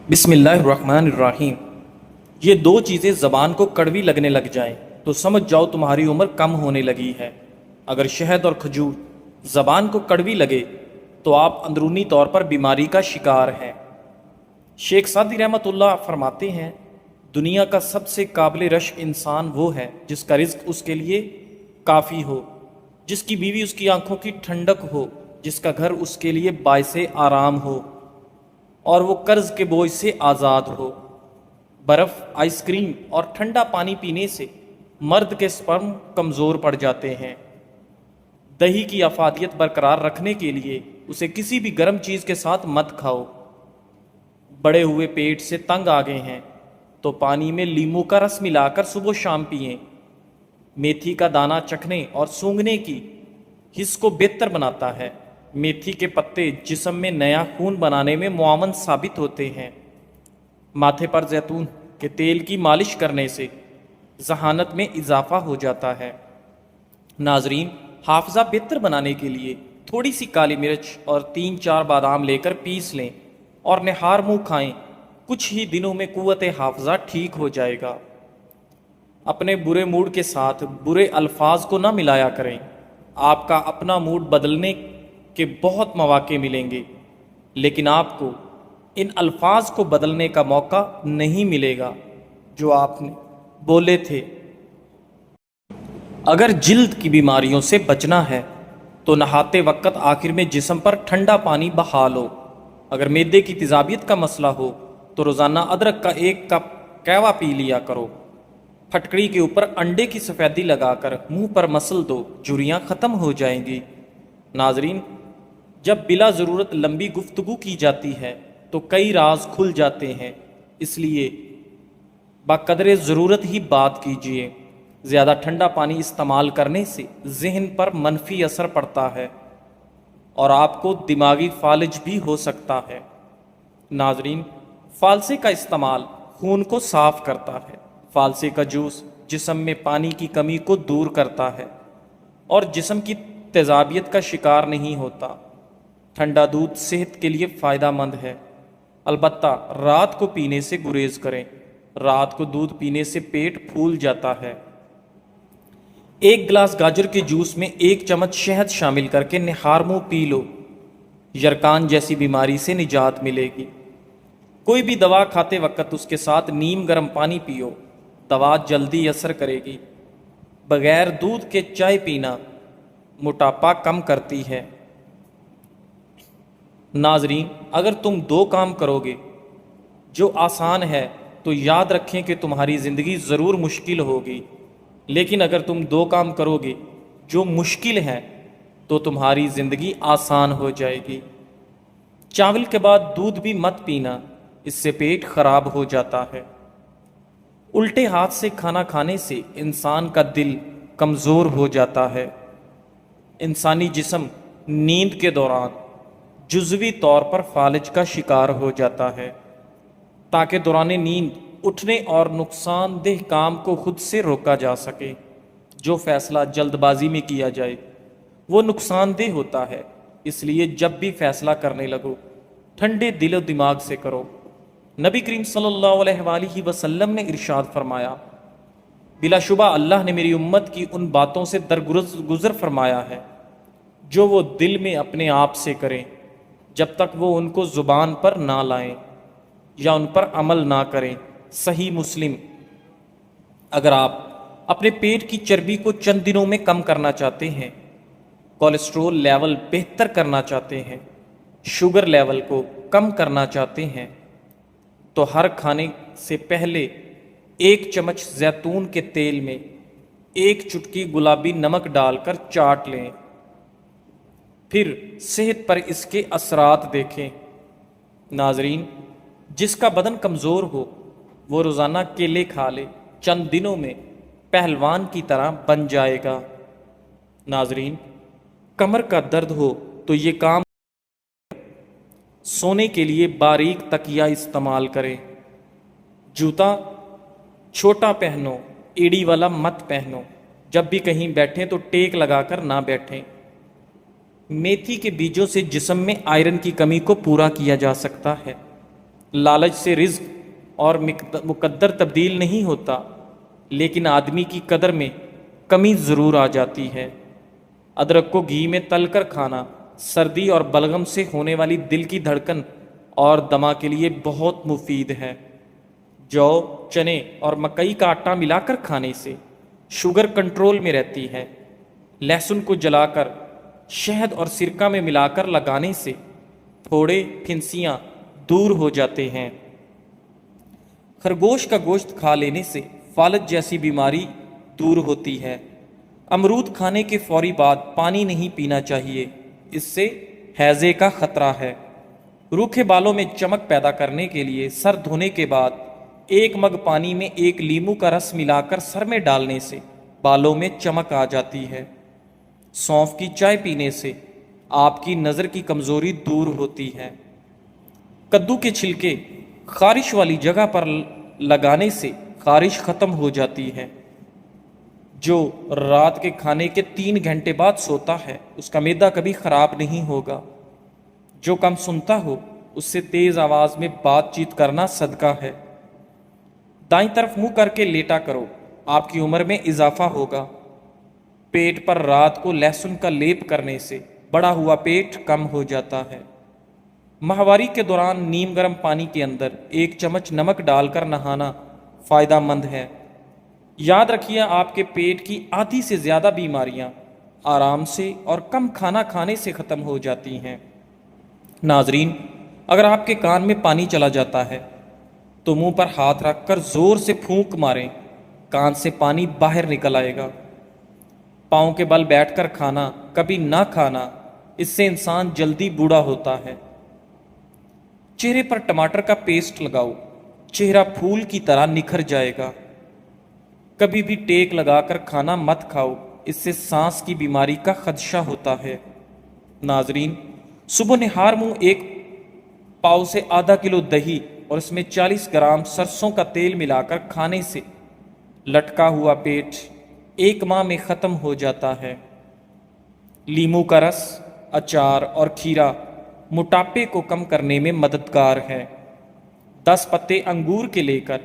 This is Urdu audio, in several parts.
بسم اللہ الرحمن الرحیم۔ یہ دو چیزیں زبان کو کڑوی لگنے لگ جائیں تو سمجھ جاؤ تمہاری عمر کم ہونے لگی ہے۔ اگر شہد اور کھجور زبان کو کڑوی لگے تو آپ اندرونی طور پر بیماری کا شکار ہیں۔ شیخ سعدی رحمۃ اللہ فرماتے ہیں، دنیا کا سب سے قابل رشک انسان وہ ہے جس کا رزق اس کے لیے کافی ہو، جس کی بیوی اس کی آنکھوں کی ٹھنڈک ہو، جس کا گھر اس کے لیے باعث آرام ہو اور وہ قرض کے بوجھ سے آزاد ہو۔ برف، آئس کریم اور ٹھنڈا پانی پینے سے مرد کے سپرم کمزور پڑ جاتے ہیں۔ دہی کی افادیت برقرار رکھنے کے لیے اسے کسی بھی گرم چیز کے ساتھ مت کھاؤ۔ بڑے ہوئے پیٹ سے تنگ آ گئے ہیں تو پانی میں لیمو کا رس ملا کر صبح و شام پئیں۔ میتھی کا دانہ چکھنے اور سونگھنے کی حس کو بہتر بناتا ہے۔ میتھی کے پتے جسم میں نیا خون بنانے میں معاون ثابت ہوتے ہیں۔ ماتھے پر زیتون کے تیل کی مالش کرنے سے ذہانت میں اضافہ ہو جاتا ہے۔ ناظرین، حافظہ بہتر بنانے کے لیے تھوڑی سی کالی مرچ اور 3-4 بادام لے کر پیس لیں اور نہار منہ کھائیں۔ کچھ ہی دنوں میں قوت حافظہ ٹھیک ہو جائے گا۔ اپنے برے موڈ کے ساتھ برے الفاظ کو نہ ملایا کریں۔ آپ کا اپنا موڈ بدلنے کے بہت مواقع ملیں گے، لیکن آپ کو ان الفاظ کو بدلنے کا موقع نہیں ملے گا جو آپ نے بولے تھے۔ اگر جلد کی بیماریوں سے بچنا ہے تو نہاتے وقت آخر میں جسم پر ٹھنڈا پانی بہا لو۔ اگر معدے کی تیزابیت کا مسئلہ ہو تو روزانہ ادرک کا 1 کپ قہوہ پی لیا کرو۔ پھٹکڑی کے اوپر انڈے کی سفیدی لگا کر منہ پر مسل دو، جھریاں ختم ہو جائیں گی۔ ناظرین، جب بلا ضرورت لمبی گفتگو کی جاتی ہے تو کئی راز کھل جاتے ہیں، اس لیے بقدر ضرورت ہی بات کیجیے۔ زیادہ ٹھنڈا پانی استعمال کرنے سے ذہن پر منفی اثر پڑتا ہے اور آپ کو دماغی فالج بھی ہو سکتا ہے۔ ناظرین، فالسے کا استعمال خون کو صاف کرتا ہے۔ فالسے کا جوس جسم میں پانی کی کمی کو دور کرتا ہے اور جسم کی تیزابیت کا شکار نہیں ہوتا۔ ٹھنڈا دودھ صحت کے لیے فائدہ مند ہے، البتہ رات کو پینے سے گریز کریں۔ رات کو دودھ پینے سے پیٹ پھول جاتا ہے۔ 1 گلاس گاجر کے جوس میں 1 چمچ شہد شامل کر کے نہار منہ پی لو، یرکان جیسی بیماری سے نجات ملے گی۔ کوئی بھی دوا کھاتے وقت اس کے ساتھ نیم گرم پانی پیو، دوا جلدی اثر کرے گی۔ بغیر دودھ کے چائے پینا موٹاپا کم کرتی ہے۔ ناظرین، اگر تم 2 کام کرو گے جو آسان ہے تو یاد رکھیں کہ تمہاری زندگی ضرور مشکل ہوگی، لیکن اگر تم 2 کام کرو گے جو مشکل ہیں تو تمہاری زندگی آسان ہو جائے گی۔ چاول کے بعد دودھ بھی مت پینا، اس سے پیٹ خراب ہو جاتا ہے۔ الٹے ہاتھ سے کھانا کھانے سے انسان کا دل کمزور ہو جاتا ہے۔ انسانی جسم نیند کے دوران جزوی طور پر فالج کا شکار ہو جاتا ہے۔ تاکہ دوران نیند اٹھنے اور نقصان دہ کام کو خود سے روکا جا سکے، جو فیصلہ جلد بازی میں کیا جائے وہ نقصان دہ ہوتا ہے۔ اس لیے جب بھی فیصلہ کرنے لگو ٹھنڈے دل و دماغ سے کرو۔ نبی کریم صلی اللہ علیہ وآلہ وسلم نے ارشاد فرمایا، بلا شبہ اللہ نے میری امت کی ان باتوں سے درگزر فرمایا ہے جو وہ دل میں اپنے آپ سے کریں جب تک وہ ان کو زبان پر نہ لائیں یا ان پر عمل نہ کریں۔ صحیح مسلم۔ اگر آپ اپنے پیٹ کی چربی کو چند دنوں میں کم کرنا چاہتے ہیں، کولیسٹرول لیول بہتر کرنا چاہتے ہیں، شوگر لیول کو کم کرنا چاہتے ہیں، تو ہر کھانے سے پہلے 1 چمچ زیتون کے تیل میں 1 چٹکی گلابی نمک ڈال کر چاٹ لیں، پھر صحت پر اس کے اثرات دیکھیں۔ ناظرین، جس کا بدن کمزور ہو وہ روزانہ کیلے کھا لے، چند دنوں میں پہلوان کی طرح بن جائے گا۔ ناظرین، کمر کا درد ہو تو یہ کام سونے کے لیے باریک تکیہ استعمال کریں۔ جوتا چھوٹا پہنو، ایڑی والا مت پہنو۔ جب بھی کہیں بیٹھیں تو ٹیک لگا کر نہ بیٹھیں۔ میتھی کے بیجوں سے جسم میں آئرن کی کمی کو پورا کیا جا سکتا ہے۔ لالچ سے رزق اور مقدر تبدیل نہیں ہوتا، لیکن آدمی کی قدر میں کمی ضرور آ جاتی ہے۔ ادرک کو گھی میں تل کر کھانا سردی اور بلغم سے ہونے والی دل کی دھڑکن اور دمہ کے لیے بہت مفید ہے۔ جو، چنے اور مکئی کا آٹا ملا کر کھانے سے شوگر کنٹرول میں رہتی ہے۔ لہسن کو جلا کر شہد اور سرکہ میں ملا کر لگانے سے پھوڑے، پھنسیاں دور ہو جاتے ہیں۔ خرگوش کا گوشت کھا لینے سے فالج جیسی بیماری دور ہوتی ہے۔ امرود کھانے کے فوری بعد پانی نہیں پینا چاہیے، اس سے ہیضے کا خطرہ ہے۔ روکھے بالوں میں چمک پیدا کرنے کے لیے سر دھونے کے بعد 1 مگ پانی میں 1 لیمو کا رس ملا کر سر میں ڈالنے سے بالوں میں چمک آ جاتی ہے۔ سونف کی چائے پینے سے آپ کی نظر کی کمزوری دور ہوتی ہے۔ کدو کے چھلکے خارش والی جگہ پر لگانے سے خارش ختم ہو جاتی ہے۔ جو رات کے کھانے کے 3 گھنٹے بعد سوتا ہے اس کا معدہ کبھی خراب نہیں ہوگا۔ جو کم سنتا ہو اس سے تیز آواز میں بات چیت کرنا صدقہ ہے۔ دائیں طرف منہ کر کے لیٹا کرو، آپ کی عمر میں اضافہ ہوگا۔ پیٹ پر رات کو لہسن کا لیپ کرنے سے بڑا ہوا پیٹ کم ہو جاتا ہے۔ ماہواری کے دوران نیم گرم پانی کے اندر 1 چمچ نمک ڈال کر نہانا فائدہ مند ہے۔ یاد رکھیے، آپ کے پیٹ کی آدھی سے زیادہ بیماریاں آرام سے اور کم کھانا کھانے سے ختم ہو جاتی ہیں۔ ناظرین، اگر آپ کے کان میں پانی چلا جاتا ہے تو منہ پر ہاتھ رکھ کر زور سے پھونک ماریں، کان سے پانی باہر نکل آئے گا۔ پاؤں کے بل بیٹھ کر کھانا کبھی نہ کھانا، اس سے انسان جلدی بوڑھا ہوتا ہے۔ چہرے پر ٹماٹر کا پیسٹ لگاؤ، چہرہ پھول کی طرح نکھر جائے گا۔ کبھی بھی ٹیک لگا کر کھانا مت کھاؤ، اس سے سانس کی بیماری کا خدشہ ہوتا ہے۔ ناظرین، صبح نہار منہ 1 پاؤ سے ½ کلو دہی اور اس میں 40 گرام سرسوں کا تیل ملا کر کھانے سے لٹکا ہوا پیٹ 1 ماہ میں ختم ہو جاتا ہے۔ لیمو کا رس، اچار اور کھیرا موٹاپے کو کم کرنے میں مددگار ہے۔ 10 پتے انگور کے لے کر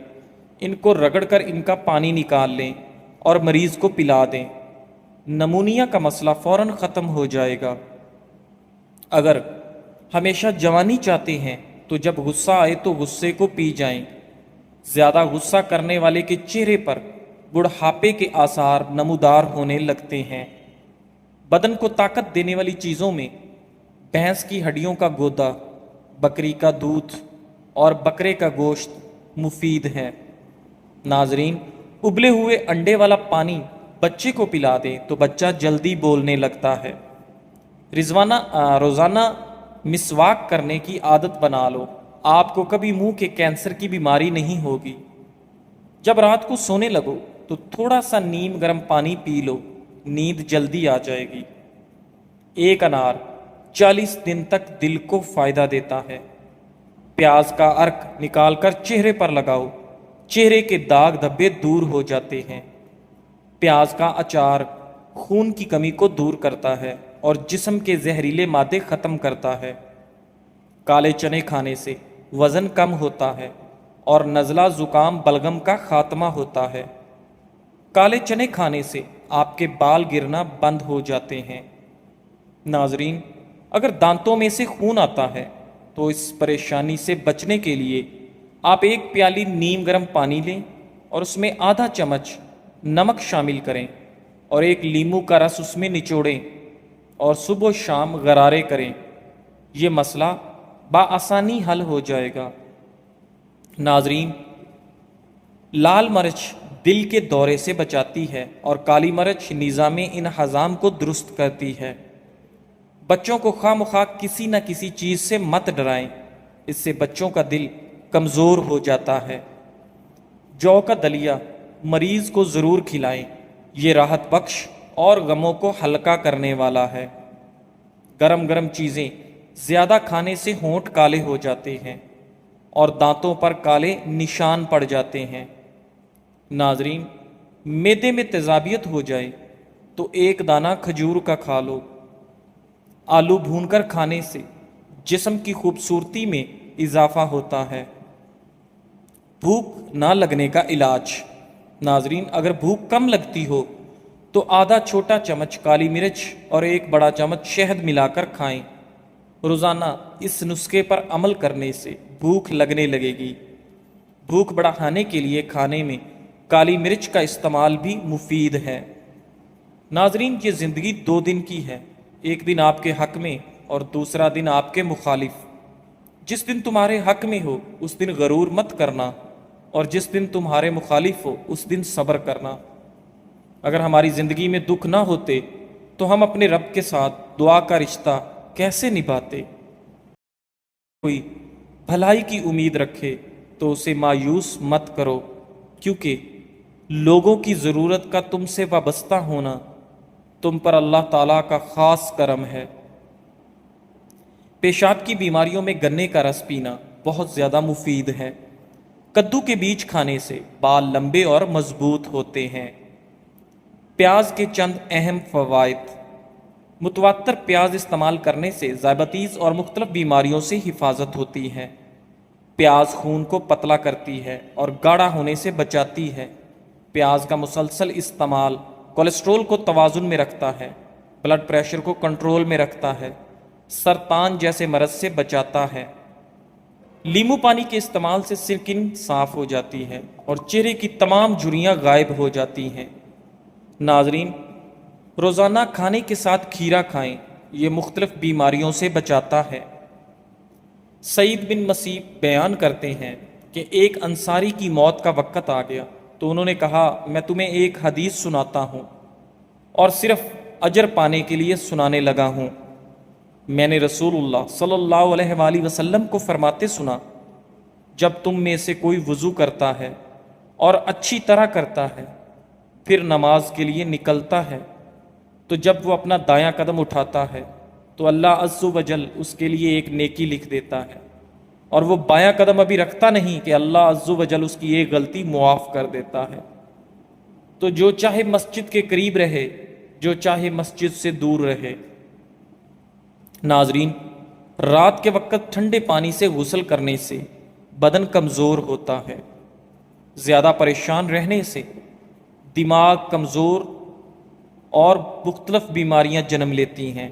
ان کو رگڑ کر ان کا پانی نکال لیں اور مریض کو پلا دیں، نمونیا کا مسئلہ فوراً ختم ہو جائے گا۔ اگر ہمیشہ جوانی چاہتے ہیں تو جب غصہ آئے تو غصے کو پی جائیں۔ زیادہ غصہ کرنے والے کے چہرے پر بڑھاپے کے آثار نمودار ہونے لگتے ہیں۔ بدن کو طاقت دینے والی چیزوں میں بھینس کی ہڈیوں کا گودا، بکری کا دودھ اور بکرے کا گوشت مفید ہے۔ ناظرین، ابلے ہوئے انڈے والا پانی بچے کو پلا دیں تو بچہ جلدی بولنے لگتا ہے۔ روزانہ مسواک کرنے کی عادت بنا لو، آپ کو کبھی منہ کے کینسر کی بیماری نہیں ہوگی۔ جب رات کو سونے لگو تو تھوڑا سا نیم گرم پانی پی لو، نیند جلدی آ جائے گی۔ 1 انار 40 دن تک دل کو فائدہ دیتا ہے۔ پیاز کا عرق نکال کر چہرے پر لگاؤ، چہرے کے داغ دھبے دور ہو جاتے ہیں۔ پیاز کا اچار خون کی کمی کو دور کرتا ہے اور جسم کے زہریلے مادے ختم کرتا ہے۔ کالے چنے کھانے سے وزن کم ہوتا ہے اور نزلہ زکام بلغم کا خاتمہ ہوتا ہے۔ کالے چنے کھانے سے آپ کے بال گرنا بند ہو جاتے ہیں۔ ناظرین، اگر دانتوں میں سے خون آتا ہے تو اس پریشانی سے بچنے کے لیے آپ 1 پیالی نیم گرم پانی لیں اور اس میں ½ چمچ نمک شامل کریں اور 1 لیمو کا رس اس میں نچوڑیں اور صبح و شام غرارے کریں، یہ مسئلہ بآسانی حل ہو جائے گا۔ ناظرین، لال مرچ دل کے دورے سے بچاتی ہے اور کالی مرچ نظام انہضام کو درست کرتی ہے۔ بچوں کو خواہ مخواہ کسی نہ کسی چیز سے مت ڈرائیں، اس سے بچوں کا دل کمزور ہو جاتا ہے۔ جو کا دلیا مریض کو ضرور کھلائیں، یہ راحت بخش اور غموں کو ہلکا کرنے والا ہے۔ گرم گرم چیزیں زیادہ کھانے سے ہونٹ کالے ہو جاتے ہیں اور دانتوں پر کالے نشان پڑ جاتے ہیں۔ ناظرین، معدے میں تیزابیت ہو جائے تو 1 دانہ کھجور کا کھا لو۔ آلو بھون کر کھانے سے جسم کی خوبصورتی میں اضافہ ہوتا ہے۔ بھوک نہ لگنے کا علاج۔ ناظرین، اگر بھوک کم لگتی ہو تو آدھا چھوٹا چمچ کالی مرچ اور ایک بڑا چمچ شہد ملا کر کھائیں۔ روزانہ اس نسخے پر عمل کرنے سے بھوک لگنے لگے گی۔ بھوک بڑھانے کے لیے کھانے میں کالی مرچ کا استعمال بھی مفید ہے۔ ناظرین، یہ زندگی 2 دن کی ہے، ایک دن آپ کے حق میں اور دوسرا دن آپ کے مخالف۔ جس دن تمہارے حق میں ہو اس دن غرور مت کرنا، اور جس دن تمہارے مخالف ہو اس دن صبر کرنا۔ اگر ہماری زندگی میں دکھ نہ ہوتے تو ہم اپنے رب کے ساتھ دعا کا رشتہ کیسے نبھاتے؟ کوئی بھلائی کی امید رکھے تو اسے مایوس مت کرو، کیونکہ لوگوں کی ضرورت کا تم سے وابستہ ہونا تم پر اللہ تعالیٰ کا خاص کرم ہے۔ پیشاب کی بیماریوں میں گنے کا رس پینا بہت زیادہ مفید ہے۔ کدو کے بیج کھانے سے بال لمبے اور مضبوط ہوتے ہیں۔ پیاز کے چند اہم فوائد۔ متواتر پیاز استعمال کرنے سے ذیابیطس اور مختلف بیماریوں سے حفاظت ہوتی ہے۔ پیاز خون کو پتلا کرتی ہے اور گاڑھا ہونے سے بچاتی ہے۔ پیاز کا مسلسل استعمال کولیسٹرول کو توازن میں رکھتا ہے، بلڈ پریشر کو کنٹرول میں رکھتا ہے، سرطان جیسے مرض سے بچاتا ہے۔ لیمو پانی کے استعمال سے سکن صاف ہو جاتی ہے اور چہرے کی تمام جھریاں غائب ہو جاتی ہیں۔ ناظرین، روزانہ کھانے کے ساتھ کھیرا کھائیں، یہ مختلف بیماریوں سے بچاتا ہے۔ سعید بن مسیب بیان کرتے ہیں کہ ایک انصاری کی موت کا وقت آ گیا تو انہوں نے کہا، میں تمہیں ایک حدیث سناتا ہوں اور صرف اجر پانے کے لیے سنانے لگا ہوں۔ میں نے رسول اللہ صلی اللہ علیہ وآلہ وسلم کو فرماتے سنا، جب تم میں سے کوئی وضو کرتا ہے اور اچھی طرح کرتا ہے، پھر نماز کے لیے نکلتا ہے، تو جب وہ اپنا دایاں قدم اٹھاتا ہے تو اللہ عز و جل اس کے لیے ایک نیکی لکھ دیتا ہے، اور وہ بایاں قدم ابھی رکھتا نہیں کہ اللہ عز و جل اس کی ایک غلطی معاف کر دیتا ہے۔ تو جو چاہے مسجد کے قریب رہے، جو چاہے مسجد سے دور رہے۔ ناظرین، رات کے وقت ٹھنڈے پانی سے غسل کرنے سے بدن کمزور ہوتا ہے۔ زیادہ پریشان رہنے سے دماغ کمزور اور مختلف بیماریاں جنم لیتی ہیں۔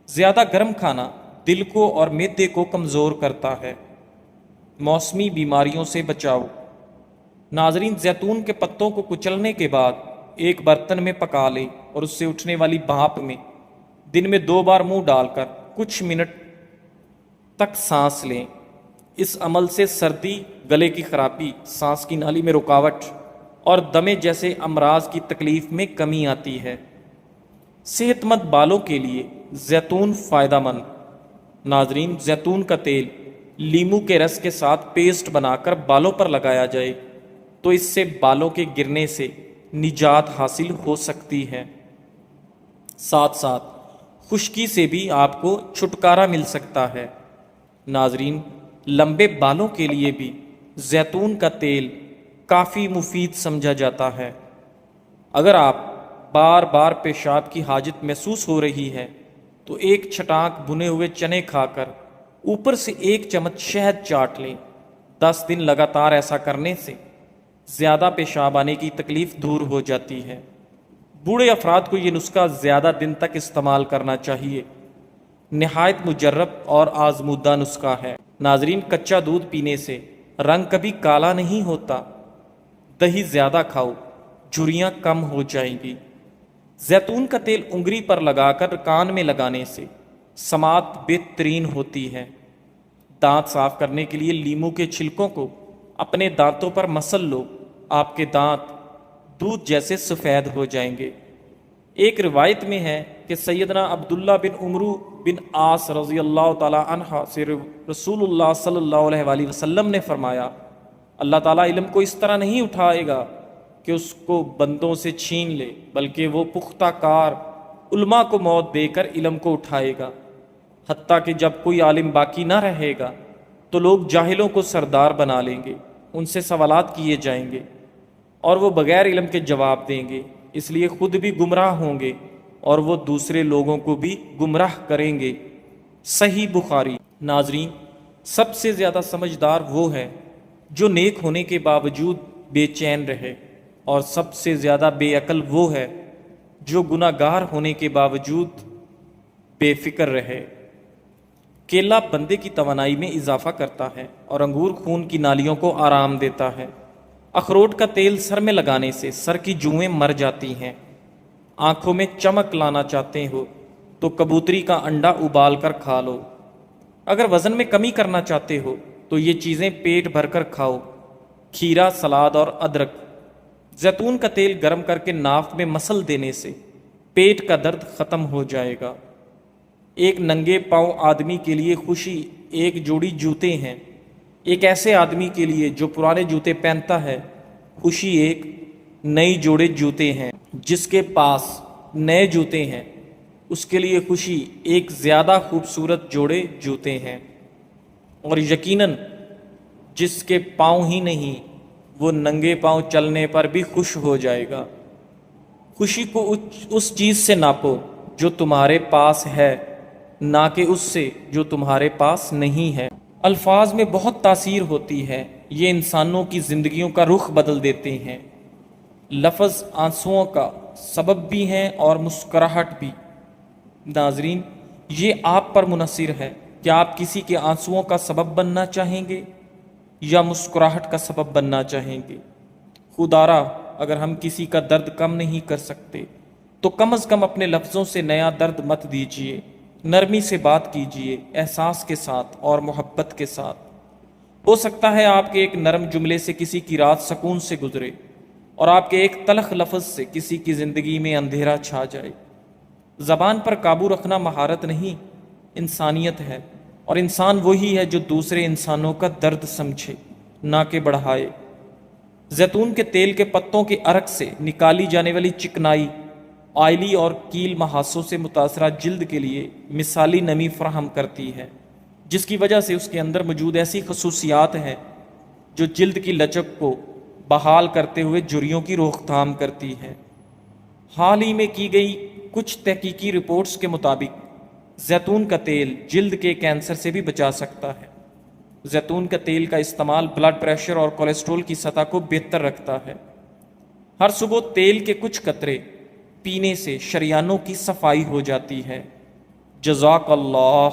زیادہ گرم کھانا دل کو اور معدے کو کمزور کرتا ہے۔ موسمی بیماریوں سے بچاؤ۔ ناظرین، زیتون کے پتوں کو کچلنے کے بعد ایک برتن میں پکا لیں اور اس سے اٹھنے والی بھاپ میں دن میں 2 بار منہ ڈال کر کچھ منٹ تک سانس لیں۔ اس عمل سے سردی، گلے کی خرابی، سانس کی نالی میں رکاوٹ اور دمے جیسے امراض کی تکلیف میں کمی آتی ہے۔ صحت مند بالوں کے لیے زیتون فائدہ مند۔ ناظرین، زیتون کا تیل لیمو کے رس کے ساتھ پیسٹ بنا کر بالوں پر لگایا جائے تو اس سے بالوں کے گرنے سے نجات حاصل ہو سکتی ہے۔ ساتھ ساتھ خشکی سے بھی آپ کو چھٹکارا مل سکتا ہے۔ ناظرین، لمبے بالوں کے لیے بھی زیتون کا تیل کافی مفید سمجھا جاتا ہے۔ اگر آپ بار بار پیشاب کی حاجت محسوس ہو رہی ہے تو ایک چھٹانک بھنے ہوئے چنے کھا کر اوپر سے 1 چمچ شہد چاٹ لیں۔ 10 دن لگاتار ایسا کرنے سے زیادہ پیشاب آنے کی تکلیف دور ہو جاتی ہے۔ بوڑھے افراد کو یہ نسخہ زیادہ دن تک استعمال کرنا چاہیے۔ نہایت مجرب اور آزمودہ نسخہ ہے۔ ناظرین، کچا دودھ پینے سے رنگ کبھی کالا نہیں ہوتا۔ دہی زیادہ کھاؤ، جھریاں کم ہو جائیں گی۔ زیتون کا تیل انگلی پر لگا کر کان میں لگانے سے سماعت بہترین ہوتی ہے۔ دانت صاف کرنے کے لیے لیمو کے چھلکوں کو اپنے دانتوں پر مسل لو، آپ کے دانت دودھ جیسے سفید ہو جائیں گے۔ ایک روایت میں ہے کہ سیدنا عبداللہ بن عمرو بن عاص رضی اللہ تعالی عنہ سے رسول اللہ صلی اللہ علیہ وآلہ وسلم نے فرمایا، اللہ تعالیٰ علم کو اس طرح نہیں اٹھائے گا کہ اس کو بندوں سے چھین لے، بلکہ وہ پختہ کار علماء کو موت دے کر علم کو اٹھائے گا، حتیٰ کہ جب کوئی عالم باقی نہ رہے گا تو لوگ جاہلوں کو سردار بنا لیں گے، ان سے سوالات کیے جائیں گے اور وہ بغیر علم کے جواب دیں گے، اس لیے خود بھی گمراہ ہوں گے اور وہ دوسرے لوگوں کو بھی گمراہ کریں گے۔ صحیح بخاری۔ ناظرین، سب سے زیادہ سمجھدار وہ ہے جو نیک ہونے کے باوجود بے چین رہے، اور سب سے زیادہ بے عقل وہ ہے جو گناہ گار ہونے کے باوجود بے فکر رہے۔ کیلا بندے کی توانائی میں اضافہ کرتا ہے اور انگور خون کی نالیوں کو آرام دیتا ہے۔ اخروٹ کا تیل سر میں لگانے سے سر کی جوئیں مر جاتی ہیں۔ آنکھوں میں چمک لانا چاہتے ہو تو کبوتری کا انڈا ابال کر کھا لو۔ اگر وزن میں کمی کرنا چاہتے ہو تو یہ چیزیں پیٹ بھر کر کھاؤ: کھیرا، سلاد اور ادرک۔ زیتون کا تیل گرم کر کے ناک میں مسل دینے سے پیٹ کا درد ختم ہو جائے گا۔ ایک ننگے پاؤں آدمی کے لیے خوشی ایک جوڑی جوتے ہیں۔ ایک ایسے آدمی کے لیے جو پرانے جوتے پہنتا ہے، خوشی ایک نئی جوڑے جوتے ہیں۔ جس کے پاس نئے جوتے ہیں اس کے لیے خوشی ایک زیادہ خوبصورت جوڑے جوتے ہیں۔ اور یقیناً جس کے پاؤں ہی نہیں، وہ ننگے پاؤں چلنے پر بھی خوش ہو جائے گا۔ خوشی کو اس چیز سے ناپو جو تمہارے پاس ہے، نہ کہ اس سے جو تمہارے پاس نہیں ہے۔ الفاظ میں بہت تاثیر ہوتی ہے، یہ انسانوں کی زندگیوں کا رخ بدل دیتے ہیں۔ لفظ آنسوؤں کا سبب بھی ہیں اور مسکراہٹ بھی۔ ناظرین، یہ آپ پر منحصر ہے کہ آپ کسی کے آنسوؤں کا سبب بننا چاہیں گے یا مسکراہٹ کا سبب بننا چاہیں گے۔ خدارا، اگر ہم کسی کا درد کم نہیں کر سکتے تو کم از کم اپنے لفظوں سے نیا درد مت دیجیے۔ نرمی سے بات کیجیے، احساس کے ساتھ اور محبت کے ساتھ۔ ہو سکتا ہے آپ کے ایک نرم جملے سے کسی کی رات سکون سے گزرے، اور آپ کے ایک تلخ لفظ سے کسی کی زندگی میں اندھیرا چھا جائے۔ زبان پر قابو رکھنا مہارت نہیں، انسانیت ہے، اور انسان وہی ہے جو دوسرے انسانوں کا درد سمجھے، نہ کہ بڑھائے۔ زیتون کے تیل کے پتوں کے عرق سے نکالی جانے والی چکنائی آئلی اور کیل محاسوں سے متاثرہ جلد کے لیے مثالی نمی فراہم کرتی ہے، جس کی وجہ سے اس کے اندر موجود ایسی خصوصیات ہیں جو جلد کی لچک کو بحال کرتے ہوئے جھریوں کی روک تھام کرتی ہے۔ حال ہی میں کی گئی کچھ تحقیقی رپورٹس کے مطابق زیتون کا تیل جلد کے کینسر سے بھی بچا سکتا ہے۔ زیتون کا تیل کا استعمال بلڈ پریشر اور کولیسٹرول کی سطح کو بہتر رکھتا ہے۔ ہر صبح تیل کے کچھ قطرے پینے سے شریانوں کی صفائی ہو جاتی ہے۔ جزاک اللہ۔